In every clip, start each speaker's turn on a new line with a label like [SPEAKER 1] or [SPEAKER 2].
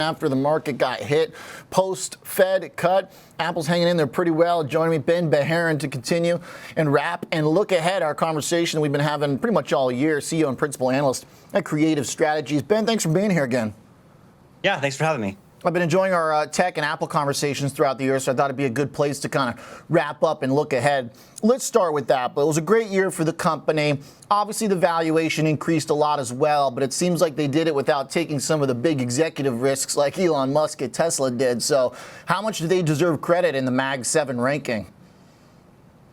[SPEAKER 1] After the market got hit post-Fed cut, Apple's hanging in there pretty well. Joining me, Ben Bajarin, to continue and wrap and look ahead our conversation we've been having pretty much all year. CEO and principal analyst at Creative Strategies. Ben, thanks for being here again.
[SPEAKER 2] Yeah, thanks for having me.
[SPEAKER 1] I've been enjoying our tech and Apple conversations throughout the year, so I thought it'd be a good place to kind of wrap up and look ahead. Let's start with Apple. It was a great year for the company. Obviously, the valuation increased a lot as well, but it seems like they did it without taking some of the big executive risks like Elon Musk at Tesla did. So how much do they deserve credit in the Mag 7 ranking?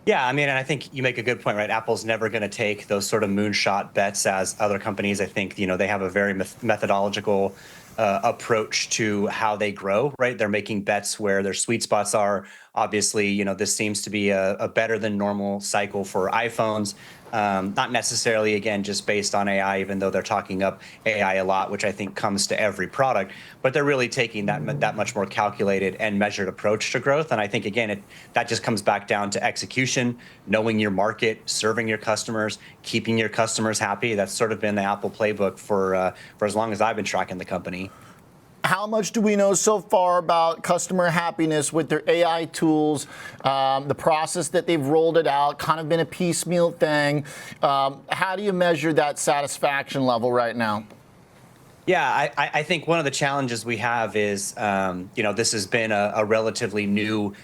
[SPEAKER 2] Yeah, I mean, and I think you make a good point, right? Apple's never going to take those sort of moonshot bets as other companies. I think, they have a very methodological approach to how they grow, right? They're making bets where their sweet spots are. Obviously, this seems to be a better than normal cycle for iPhones. Not necessarily, again, just based on AI, even though they're talking up AI a lot, which I think comes to every product, but they're really taking that much more calculated and measured approach to growth. And I think, again, that just comes back down to execution, knowing your market, serving your customers, keeping your customers happy. That's sort of been the Apple playbook for as long as I've been tracking the company.
[SPEAKER 1] How much do we know so far about customer happiness with their AI tools, the process that they've rolled it out, kind of been a piecemeal thing? How do you measure that satisfaction level right now?
[SPEAKER 2] Yeah, I think one of the challenges we have is, this has been a relatively new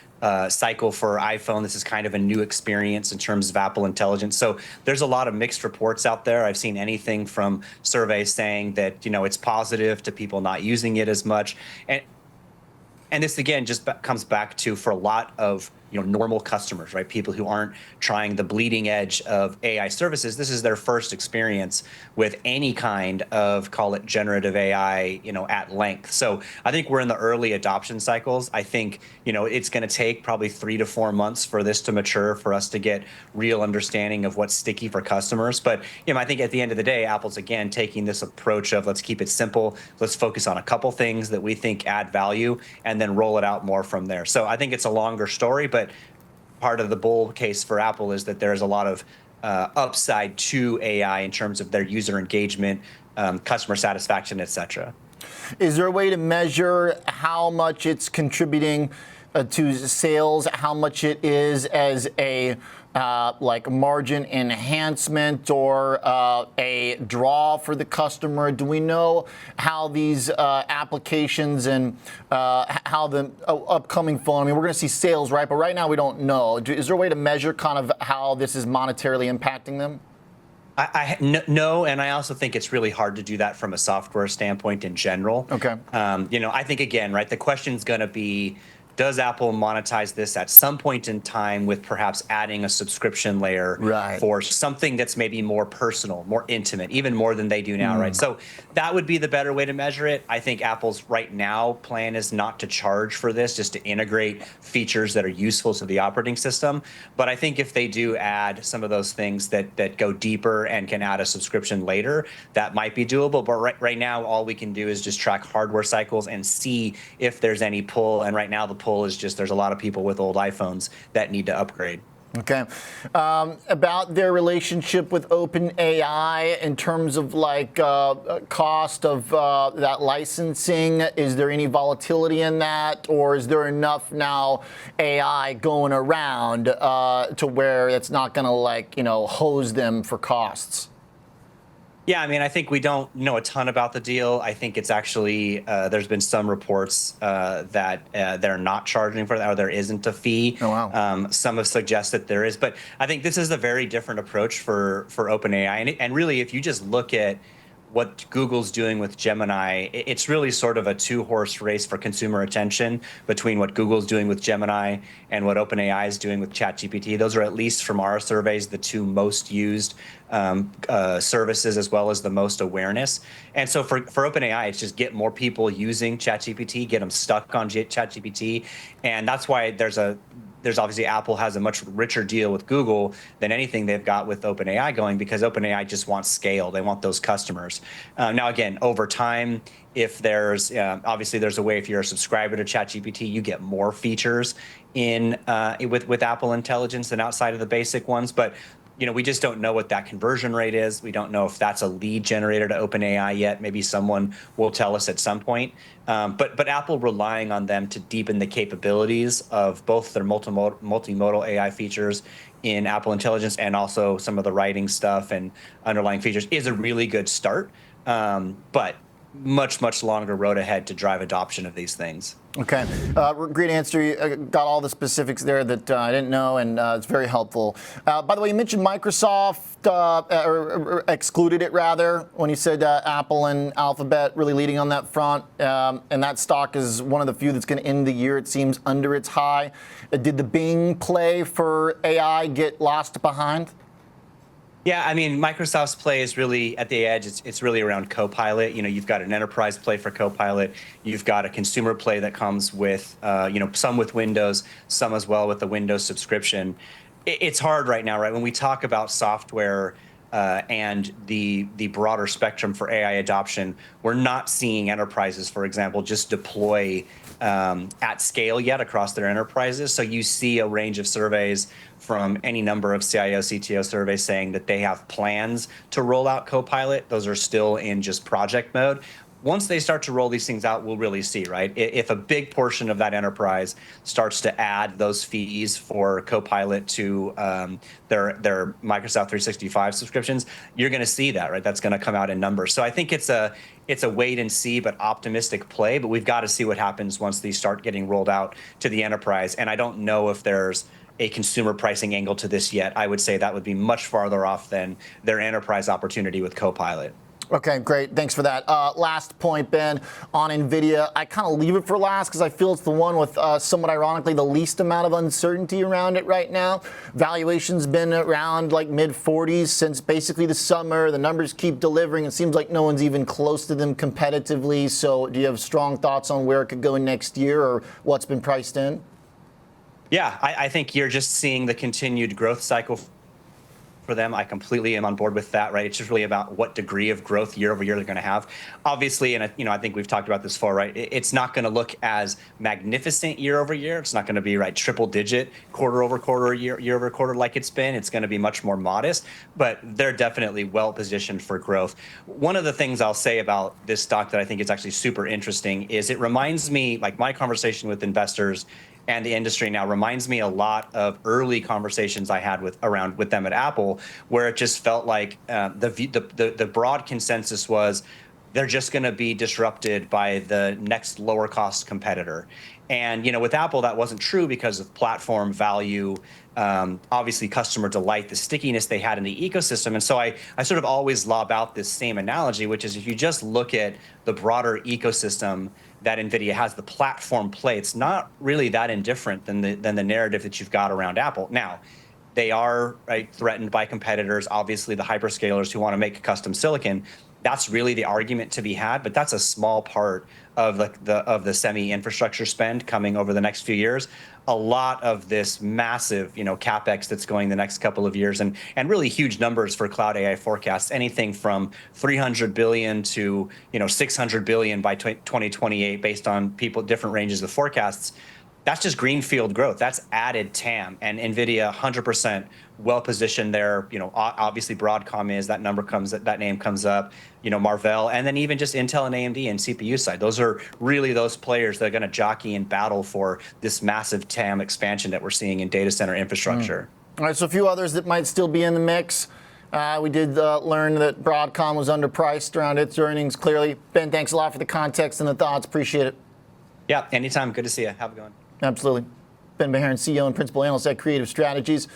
[SPEAKER 2] cycle for iPhone. This is kind of a new experience in terms of Apple Intelligence. So there's a lot of mixed reports out there. I've seen anything from surveys saying that, it's positive to people not using it as much. And this, again, just comes back to, for a lot of normal customers, right? People who aren't trying the bleeding edge of AI services. This is their first experience with any kind of, call it generative AI, at length. So I think we're in the early adoption cycles. I think, it's going to take probably 3 to 4 months for this to mature, for us to get real understanding of what's sticky for customers. But, I think at the end of the day, Apple's, again, taking this approach of let's keep it simple. Let's focus on a couple things that we think add value and then roll it out more from there. So I think it's a longer story, but part of the bull case for Apple is that there's a lot of upside to AI in terms of their user engagement, customer satisfaction, et cetera.
[SPEAKER 1] Is there a way to measure how much it's contributing to sales, how much it is as a like margin enhancement or a draw for the customer? Do we know how these applications and how the upcoming phone, we're going to see sales, right? But right now we don't know. Is there a way to measure kind of how this is monetarily impacting them?
[SPEAKER 2] No, and I also think it's really hard to do that from a software standpoint in general.
[SPEAKER 1] Okay.
[SPEAKER 2] I think, again, right, the question's going to be, does Apple monetize this at some point in time with perhaps adding a subscription layer for something that's maybe more personal, more intimate, even more than they do now, right? So that would be the better way to measure it. I think Apple's right now plan is not to charge for this, just to integrate features that are useful to the operating system. But I think if they do add some of those things that go deeper and can add a subscription later, that might be doable. But right now, all we can do is just track hardware cycles and see if there's any pull. And right now, the pull is just there's a lot of people with old iPhones that need to upgrade.
[SPEAKER 1] Okay. About their relationship with OpenAI in terms of like cost of that licensing, is there any volatility in that, or is there enough now AI going around to where it's not going to hose them for costs?
[SPEAKER 2] Yeah, I think we don't know a ton about the deal. I think it's actually, there's been some reports that they're not charging for that, or there isn't a fee.
[SPEAKER 1] Oh, wow.
[SPEAKER 2] Some have suggested there is, but I think this is a very different approach for OpenAI. And really, if you just look at what Google's doing with Gemini, it's really sort of a two-horse race for consumer attention between what Google's doing with Gemini and what OpenAI is doing with ChatGPT. Those are, at least from our surveys, the two most used services, as well as the most awareness. And so for OpenAI, it's just get more people using ChatGPT, get them stuck on ChatGPT. And that's why there's obviously Apple has a much richer deal with Google than anything they've got with OpenAI going, because OpenAI just wants scale. They want those customers. Now, again, over time, if there's obviously there's a way, if you're a subscriber to ChatGPT, you get more features in with Apple Intelligence than outside of the basic ones. But we just don't know what that conversion rate is. We don't know if that's a lead generator to OpenAI yet. Maybe someone will tell us at some point. But Apple relying on them to deepen the capabilities of both their multimodal AI features in Apple Intelligence and also some of the writing stuff and underlying features is a really good start. But much longer road ahead to drive adoption of these things.
[SPEAKER 1] Okay, great answer. You got all the specifics there that I didn't know, and it's very helpful. By the way, you mentioned Microsoft, or excluded it rather, when you said Apple and Alphabet really leading on that front, and that stock is one of the few that's going to end the year, it seems, under its high. Did the Bing play for AI get lost behind?
[SPEAKER 2] Yeah, I mean, Microsoft's play is really at the edge. It's really around Copilot. You've got an enterprise play for Copilot. You've got a consumer play that comes with, some with Windows, some as well with the Windows subscription. It's hard right now, right? When we talk about software and the broader spectrum for AI adoption, we're not seeing enterprises, for example, just deploy at scale yet across their enterprises. So you see a range of surveys from any number of CIO, CTO surveys saying that they have plans to roll out Copilot. Those are still in just project mode. Once they start to roll these things out, we'll really see, right? If a big portion of that enterprise starts to add those fees for Copilot to their Microsoft 365 subscriptions, you're going to see that, right? That's going to come out in numbers. So I think it's a wait and see, but optimistic play. But we've got to see what happens once these start getting rolled out to the enterprise. And I don't know if there's a consumer pricing angle to this yet. I would say that would be much farther off than their enterprise opportunity with Copilot.
[SPEAKER 1] Okay, great. Thanks for that. Last point, Ben, on Nvidia. I kind of leave it for last because I feel it's the one with somewhat ironically the least amount of uncertainty around it right now. Valuation's been around like mid-40s since basically the summer. The numbers keep delivering. It seems like no one's even close to them competitively. So do you have strong thoughts on where it could go next year or what's been priced in?
[SPEAKER 2] Yeah, I think you're just seeing the continued growth cycle for them. I completely am on board with that, right? It's just really about what degree of growth year over year they're going to have. Obviously, and I think we've talked about this before, right? It's not going to look as magnificent year over year. It's not going to be triple digit quarter over quarter, year over quarter like it's been. It's going to be much more modest, but they're definitely well positioned for growth. One of the things I'll say about this stock that I think is actually super interesting is it reminds me, like my conversation with investors and the industry now reminds me a lot of early conversations I had with them at Apple, where it just felt like the broad consensus was they're just going to be disrupted by the next lower cost competitor. And with Apple, that wasn't true because of platform value, obviously customer delight, the stickiness they had in the ecosystem. And so I sort of always lob out this same analogy, which is if you just look at the broader ecosystem that NVIDIA has, the platform play, it's not really that indifferent than the narrative that you've got around Apple. Now, they are threatened by competitors, obviously the hyperscalers who want to make custom silicon. That's really the argument to be had, but that's a small part of the semi infrastructure spend coming over the next few years. A lot of this massive, capex that's going the next couple of years, and really huge numbers for cloud AI forecasts, anything from 300 billion to 600 billion by 2028, based on different ranges of forecasts. That's just greenfield growth. That's added TAM, and NVIDIA 100% well positioned there. Obviously Broadcom is, that name comes up. Marvell, and then even just Intel and AMD and CPU side. Those are really those players that are going to jockey and battle for this massive TAM expansion that we're seeing in data center infrastructure.
[SPEAKER 1] All right, so a few others that might still be in the mix. We did learn that Broadcom was underpriced around its earnings, clearly. Ben, thanks a lot for the context and the thoughts. Appreciate it.
[SPEAKER 2] Yeah, anytime. Good to see you. Have a good one.
[SPEAKER 1] Absolutely. Ben Bajarin, CEO and Principal Analyst at Creative Strategies.